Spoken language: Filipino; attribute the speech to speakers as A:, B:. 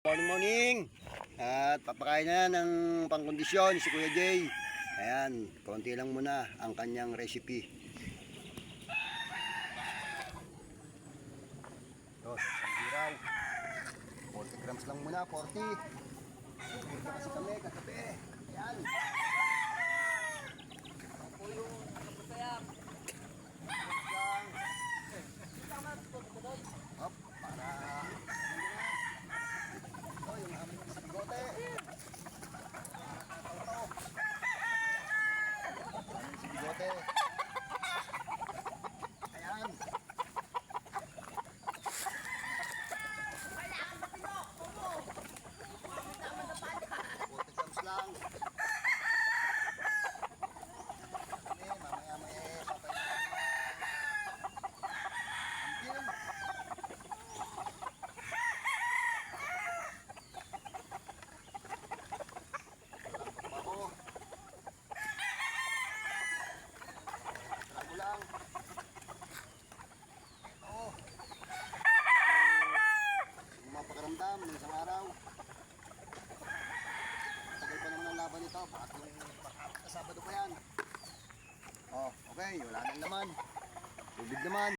A: Morning, morning! At papakain na ng pangkondisyon si Kuya Jay. Ayan, konti lang muna ang kanyang recipe. Ito, isang hiraw. 40 grams lang muna, 40. Ito kasi kami, katabi. Ayan. Ito po yung nakapasayang. Hop, para... Ito yung aming sigote. Sigote. Ayan. 40 grams lang. Mamaya may papay na ampil. Lang. Oo. Mapakaramdam ng isang araw. Tagal pa naman ang laban nito. Baka yung Sabado pa yan. Oh, okay. Wala nang laman. Tubig naman.